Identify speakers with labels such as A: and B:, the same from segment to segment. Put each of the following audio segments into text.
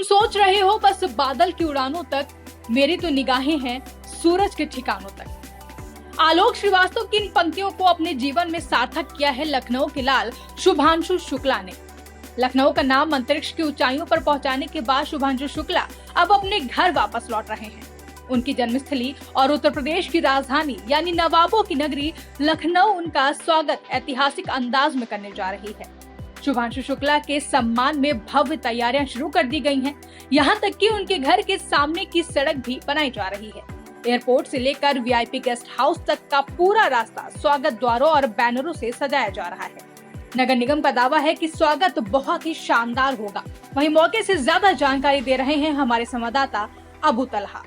A: सोच रहे हो बस बादल की उड़ानों तक, मेरी तो निगाहें हैं सूरज के ठिकानों तक। आलोक श्रीवास्तव की इन पंक्तियों को अपने जीवन में सार्थक किया है लखनऊ के लाल शुभांशु शुक्ला ने। लखनऊ का नाम अंतरिक्ष की ऊंचाइयों पर पहुंचाने के बाद शुभांशु शुक्ला अब अपने घर वापस लौट रहे हैं। उनकी जन्मस्थली और उत्तर प्रदेश की राजधानी यानी नवाबों की नगरी लखनऊ उनका स्वागत ऐतिहासिक अंदाज में करने जा रही है। शुभांशु शुक्ला के सम्मान में भव्य तैयारियां शुरू कर दी गई हैं। यहां तक कि उनके घर के सामने की सड़क भी बनाई जा रही है। एयरपोर्ट से लेकर वीआईपी गेस्ट हाउस तक का पूरा रास्ता स्वागत द्वारों और बैनरों से सजाया जा रहा है। नगर निगम का दावा है कि स्वागत बहुत ही शानदार होगा। वहीं मौके से ज्यादा जानकारी दे रहे हैं हमारे संवाददाता अबू तलहा।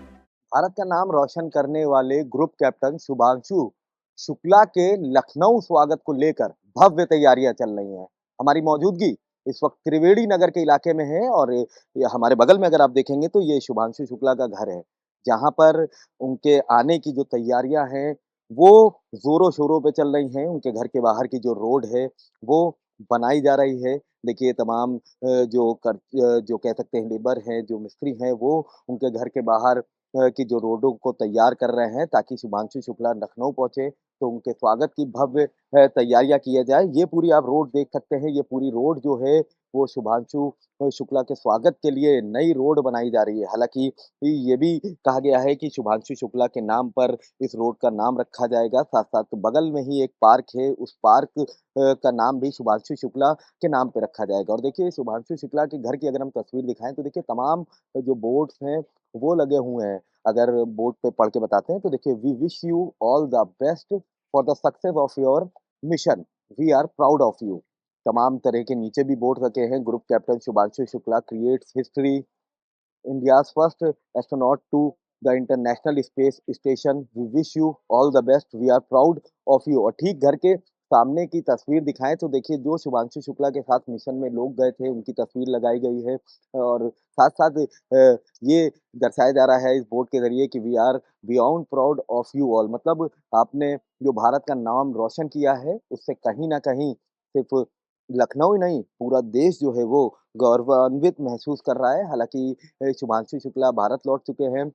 B: भारत का नाम रोशन करने वाले ग्रुप कैप्टन शुभांशु शुक्ला के लखनऊ स्वागत को लेकर भव्य तैयारियां चल रही हैं। हमारी मौजूदगी इस वक्त त्रिवेणी नगर के इलाके में है और ये हमारे बगल में अगर आप देखेंगे तो ये शुभांशु शुक्ला का घर है, जहां पर उनके आने की जो तैयारियां हैं वो जोरों शोरों पे चल रही हैं। उनके घर के बाहर की जो रोड है वो बनाई जा रही है। देखिए तमाम जो कह सकते हैं लेबर हैं, जो मिस्त्री हैं, वो उनके घर के बाहर की जो रोडों को तैयार कर रहे हैं ताकि शुभांशु शुक्ला लखनऊ पहुंचे तो उनके स्वागत की भव्य तैयारियां किया जाए। ये पूरी आप रोड देख सकते हैं, ये पूरी रोड जो है वो शुभांशु शुक्ला के स्वागत के लिए नई रोड बनाई जा रही है। हालांकि ये भी कहा गया है कि शुभांशु शुक्ला के नाम पर इस रोड का नाम रखा जाएगा। साथ साथ बगल में ही एक पार्क है, उस पार्क का नाम भी शुभांशु शुक्ला के नाम पे रखा जाएगा। और देखिए शुभांशु शुक्ला के घर की अगर हम तस्वीर दिखाएं तो देखिए तमाम जो बोर्ड्स हैं वो लगे हुए हैं। अगर बोर्ड पे पढ़ के बताते हैं तो देखिए we wish you all the best for the success of your mission, we are proud of you. तमाम तरह के नीचे भी बोर्ड रखे हैं। Group captain Shubhanshu Shukla creates history, India's first astronaut to the International Space Station, we wish you all the best, we are proud of you. और ठीक घर के सामने की तस्वीर दिखाएं तो देखिए जो शुभांशु शुक्ला के साथ मिशन में लोग गए थे उनकी तस्वीर लगाई गई है। और साथ साथ ये दर्शाया जा रहा है इस बोर्ड के जरिए कि we are beyond proud of you all, मतलब आपने जो भारत का नाम रोशन किया है उससे कहीं ना कहीं सिर्फ लखनऊ ही नहीं पूरा देश जो है वो गौरवान्वित महसूस कर रहा है। हालांकि शुभांशु शुक्ला भारत लौट चुके हैं।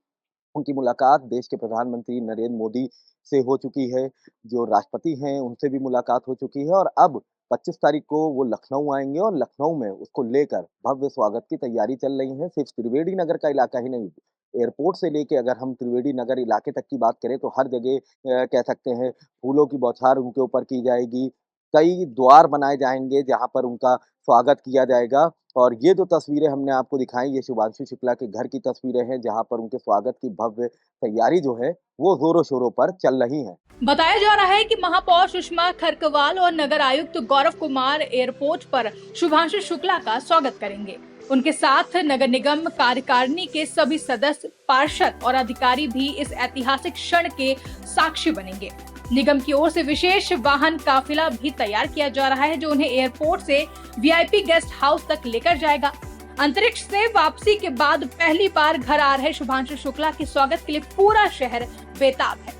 B: उनकी मुलाकात देश के प्रधानमंत्री नरेंद्र मोदी से हो चुकी है, जो राष्ट्रपति हैं उनसे भी मुलाकात हो चुकी है और अब 25 तारीख को वो लखनऊ आएंगे और लखनऊ में उसको लेकर भव्य स्वागत की तैयारी चल रही है। सिर्फ त्रिवेणी नगर का इलाका ही नहीं, एयरपोर्ट से लेके अगर हम त्रिवेणी नगर इलाके तक की बात करें तो हर जगह कह सकते हैं फूलों की बौछार उनके ऊपर की जाएगी। कई द्वार बनाए जाएंगे जहां पर उनका स्वागत किया जाएगा। और ये जो तस्वीरें हमने आपको दिखाई ये शुभांशु शुक्ला के घर की तस्वीरें हैं जहां पर उनके स्वागत की भव्य तैयारी जो है वो जोरों शोरों पर चल रही है।
A: बताया जा रहा है कि महापौर सुषमा खरकवाल और नगर आयुक्त गौरव कुमार एयरपोर्ट पर शुभांशु शुक्ला का स्वागत करेंगे। उनके साथ नगर निगम कार्यकारिणी के सभी सदस्य, पार्षद और अधिकारी भी इस ऐतिहासिक क्षण के साक्षी बनेंगे। निगम की ओर से विशेष वाहन काफिला भी तैयार किया जा रहा है जो उन्हें एयरपोर्ट से वीआईपी गेस्ट हाउस तक लेकर जाएगा। अंतरिक्ष से वापसी के बाद पहली बार घर आ रहे शुभांशु शुक्ला के स्वागत के लिए पूरा शहर बेताब है,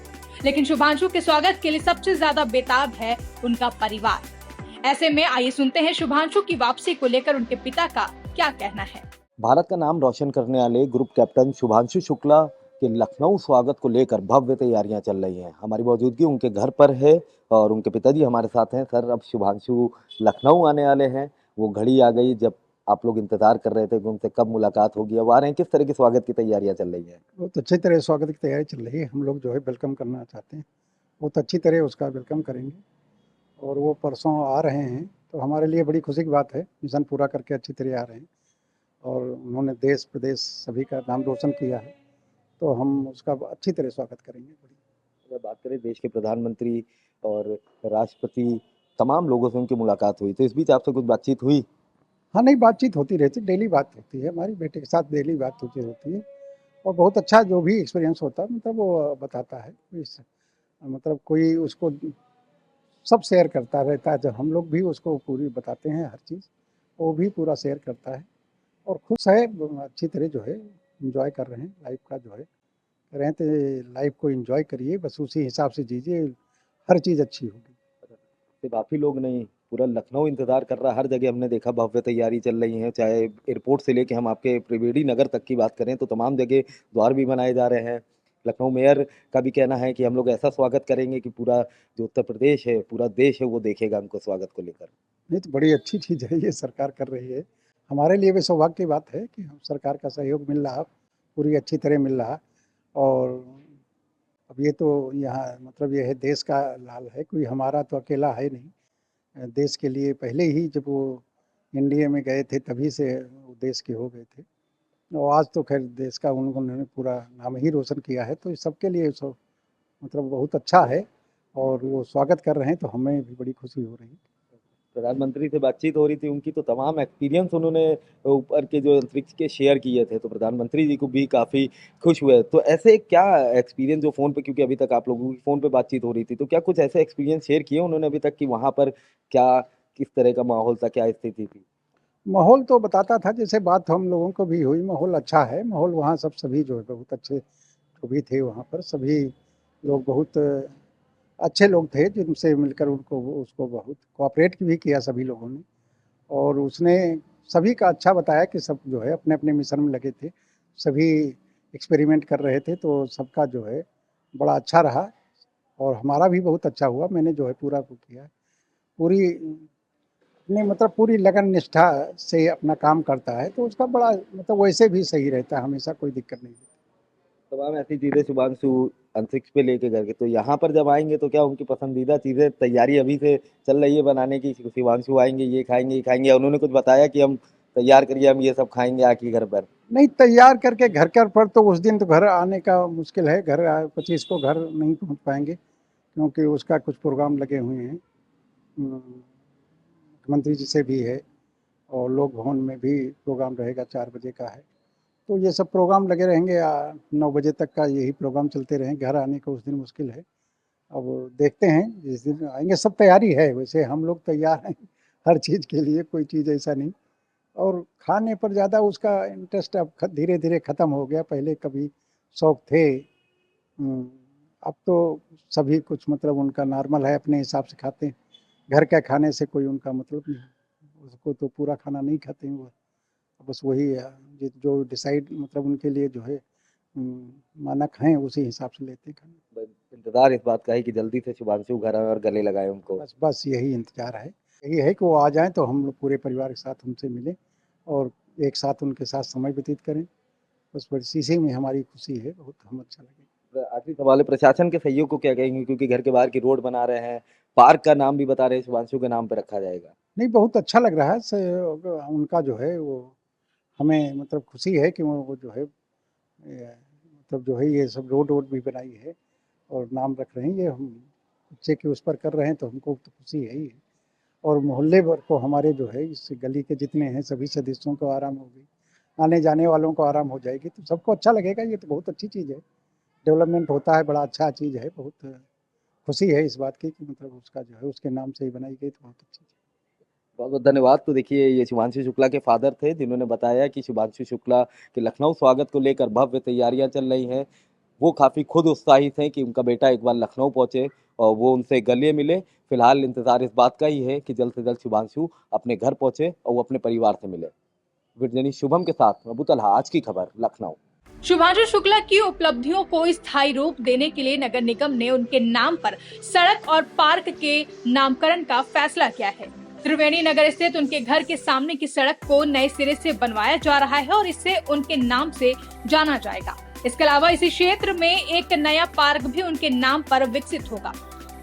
A: लेकिन शुभांशु के स्वागत के लिए सबसे ज्यादा बेताब है उनका परिवार। ऐसे में आइए सुनते हैं शुभांशु की वापसी को लेकर उनके पिता का क्या कहना है।
B: भारत का नाम रोशन करने वाले ग्रुप कैप्टन शुभांशु शुक्ला के लखनऊ स्वागत को लेकर भव्य तैयारियां चल रही हैं। हमारी मौजूदगी उनके घर पर है और उनके पिताजी हमारे साथ हैं। सर, अब शुभांशु लखनऊ आने वाले हैं, वो घड़ी आ गई जब आप लोग इंतजार कर रहे थे कि उनसे कब मुलाकात होगी, अब आ रहे हैं। किस तरह की स्वागत की तैयारियां चल रही है?
C: बहुत अच्छी तरह स्वागत की तैयारी चल रही है। हम लोग जो है वेलकम करना चाहते हैं, बहुत अच्छी तरह उसका वेलकम करेंगे और वो परसों आ रहे हैं तो हमारे लिए बड़ी खुशी की बात है। मिशन पूरा करके अच्छी तरह आ रहे हैं और उन्होंने देश प्रदेश सभी का नाम रोशन किया है तो हम उसका अच्छी तरह स्वागत करेंगे।
B: अगर बात करें देश के प्रधानमंत्री और राष्ट्रपति तमाम लोगों से उनकी मुलाकात हुई तो इस बीच आपसे कुछ बातचीत हुई?
C: हाँ, नहीं, बातचीत होती रहती, डेली बात होती है, हमारी बेटे के साथ डेली बात होती रहती है और बहुत अच्छा जो भी एक्सपीरियंस होता है मतलब वो बताता है। मतलब कोई उसको सब शेयर करता रहता है, जब हम लोग भी उसको पूरी बताते हैं हर चीज़, वो भी पूरा शेयर करता है और खुश है, अच्छी तरह जो है एंजॉय कर रहे हैं लाइफ का। जो है कह रहे हैं तो लाइफ को एंजॉय करिए, बस उसी हिसाब से जीजिए, हर चीज़ अच्छी होगी।
B: सिर्फ आप ही लोग नहीं, पूरा लखनऊ इंतजार कर रहा है। हर जगह हमने देखा भव्य तैयारी चल रही है, चाहे एयरपोर्ट से लेके हम आपके त्रिवेणी नगर तक की बात करें तो तमाम जगह द्वार भी बनाए जा रहे हैं। लखनऊ मेयर का भी कहना है कि हम लोग ऐसा स्वागत करेंगे कि पूरा जो उत्तर प्रदेश है, पूरा देश है, वो देखेगा हमको स्वागत को लेकर।
C: नहीं तो बड़ी अच्छी चीज़ है ये सरकार कर रही है। हमारे लिए भी सौभाग्य की बात है कि हम सरकार का सहयोग मिल रहा, पूरी अच्छी तरह मिल रहा। और अब ये तो यहाँ मतलब ये है देश का लाल है, कोई हमारा तो अकेला है नहीं। देश के लिए पहले ही जब वो एनडीए में गए थे तभी से वो देश के हो गए थे, और आज तो खैर देश का उन्होंने पूरा नाम ही रोशन किया है। तो सबके लिए मतलब बहुत अच्छा है और वो स्वागत कर रहे हैं, तो हमें भी बड़ी खुशी हो रही है।
B: प्रधानमंत्री से बातचीत हो रही थी, उनकी तो तमाम एक्सपीरियंस उन्होंने ऊपर के जो अंतरिक्ष के शेयर किए थे, तो प्रधानमंत्री जी को भी काफ़ी खुश हुए। तो ऐसे क्या एक्सपीरियंस जो फ़ोन पे, क्योंकि अभी तक आप लोगों की फ़ोन पे बातचीत हो रही थी, तो क्या कुछ ऐसे एक्सपीरियंस शेयर किए उन्होंने अभी तक कि वहाँ पर क्या किस तरह का माहौल था, क्या स्थिति थी?
C: माहौल तो बताता था, जैसे बात हम लोगों को भी हुई, माहौल अच्छा है। माहौल वहाँ सब सभी जो है बहुत अच्छे जो भी थे वहाँ पर, सभी लोग बहुत अच्छे लोग थे, जिनसे मिलकर उनको उसको बहुत कोऑपरेट भी किया सभी लोगों ने। और उसने सभी का अच्छा बताया कि सब जो है अपने अपने मिशन में लगे थे, सभी एक्सपेरिमेंट कर रहे थे, तो सबका जो है बड़ा अच्छा रहा और हमारा भी बहुत अच्छा हुआ। मैंने जो है पूरा को किया, पूरी अपने मतलब पूरी लगन निष्ठा से अपना काम करता है, तो उसका बड़ा मतलब वैसे भी सही रहता है, हमेशा कोई दिक्कत नहीं।
B: तमाम ऐसी चीज़ें शुभांशु अंतरिक्ष पे लेके गए, तो यहाँ पर जब आएंगे तो क्या उनकी पसंदीदा चीज़ें तैयारी अभी से चल रही है बनाने की? शुभांशु आएंगे ये खाएंगे ये खाएंगे, उन्होंने कुछ बताया कि हम तैयार करिए, हम ये सब खाएंगे आके घर पर?
C: नहीं, तैयार करके घर कर पर तो उस दिन तो घर आने का मुश्किल है, घर 25 को घर नहीं पहुंच पाएंगे, क्योंकि उसका कुछ प्रोग्राम लगे हुए हैं। मुख्यमंत्री जी से भी है और लोक भवन में भी प्रोग्राम रहेगा, 4 बजे का है। तो ये सब प्रोग्राम लगे रहेंगे, 9 बजे तक का यही प्रोग्राम चलते रहें। घर आने का उस दिन मुश्किल है, अब देखते हैं जिस दिन आएंगे। सब तैयारी है, वैसे हम लोग तैयार हैं हर चीज़ के लिए, कोई चीज़ ऐसा नहीं। और खाने पर ज़्यादा उसका इंटरेस्ट अब धीरे धीरे ख़त्म हो गया। पहले कभी शौक़ थे, अब तो सभी कुछ मतलब उनका नॉर्मल है, अपने हिसाब से खाते हैं। घर का खाने से कोई उनका मतलब नहीं, उसको तो पूरा खाना नहीं खाते हैं वो, बस वही जो डिसाइड मतलब उनके लिए जो है मानक हैं, उसी हिसाब से लेते हैं खाना।
B: इंतजार इस बात का है कि जल्दी से शुभांशु घर आए और गले लगाए उनको।
C: बस यही इंतजार है, यही है कि वो आ जाएं तो हम लोग पूरे परिवार के साथ उनसे मिलें और एक साथ उनके साथ समय व्यतीत करें। बस इसी में हमारी खुशी है, बहुत हम अच्छा लगे।
B: आखिरी सवाल है, प्रशासन के सहयोग को क्या कहेंगे, क्योंकि घर के बाहर की रोड बना रहे हैं, पार्क का नाम भी बता रहे हैं शुभांशु के नाम पे रखा जाएगा?
C: नहीं, बहुत अच्छा लग रहा है उनका जो है, वो हमें मतलब खुशी है कि वो जो है मतलब जो है ये सब रोड भी बनाई है और नाम रख रहे हैं। ये हम बच्चे के उस पर कर रहे हैं, तो हमको तो खुशी है ही है। और मोहल्ले भर को हमारे जो है इस गली के जितने हैं सभी सदस्यों को आराम होगी, आने जाने वालों को आराम हो जाएगी, तो सबको अच्छा लगेगा। ये तो बहुत अच्छी चीज़ है, डेवलपमेंट होता है, बड़ा अच्छा चीज़ है। बहुत खुशी है इस बात की कि मतलब उसका जो है उसके नाम से ही बनाई गई, तो बहुत अच्छी चीज़।
B: बहुत बहुत धन्यवाद। तो देखिए, ये शुभांशु शुक्ला के फादर थे, जिन्होंने बताया कि शुभांशु शुक्ला के लखनऊ स्वागत को लेकर भव्य तैयारियां चल रही हैं। वो काफ़ी खुद उत्साहित हैं कि उनका बेटा एक बार लखनऊ पहुंचे और वो उनसे गले मिले। फिलहाल इंतजार इस बात का ही है कि जल्द से जल्द शुभांशु अपने घर पहुंचे और वो अपने परिवार से मिले। वीडियो शुभम के साथ अबू तलहा, आज की खबर, लखनऊ।
A: शुभांशु शुक्ला की उपलब्धियों को स्थायी रूप देने के लिए नगर निगम ने उनके नाम पर सड़क और पार्क के नामकरण का फैसला किया है। त्रिवेणी नगर स्थित उनके घर के सामने की सड़क को नए सिरे से बनवाया जा रहा है और इससे उनके नाम से जाना जाएगा। इसके अलावा इसी क्षेत्र में एक नया पार्क भी उनके नाम पर विकसित होगा।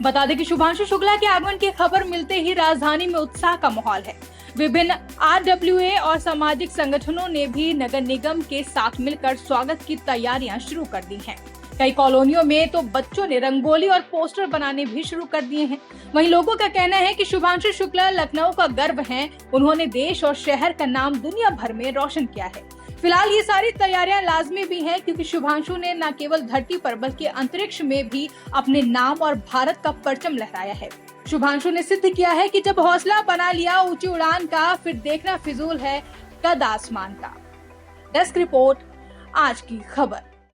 A: बता दें कि शुभांशु शुक्ला के आगमन की खबर मिलते ही राजधानी में उत्साह का माहौल है। विभिन्न RWA और सामाजिक संगठनों ने भी नगर निगम के साथ मिलकर स्वागत की तैयारियां शुरू कर दी हैं। कई कॉलोनियों में तो बच्चों ने रंगोली और पोस्टर बनाने भी शुरू कर दिए हैं। वहीं लोगों का कहना है कि शुभांशु शुक्ला लखनऊ का गर्व हैं। उन्होंने देश और शहर का नाम दुनिया भर में रोशन किया है। फिलहाल ये सारी तैयारियां लाजमी भी हैं, क्योंकि शुभांशु ने न केवल धरती पर बल्कि अंतरिक्ष में भी अपने नाम और भारत का परचम लहराया है। शुभांशु ने सिद्ध किया है कि जब हौसला बना लिया ऊंची उड़ान का, फिर देखना फिजूल है कद आसमान का। डेस्क रिपोर्ट, आज की खबर।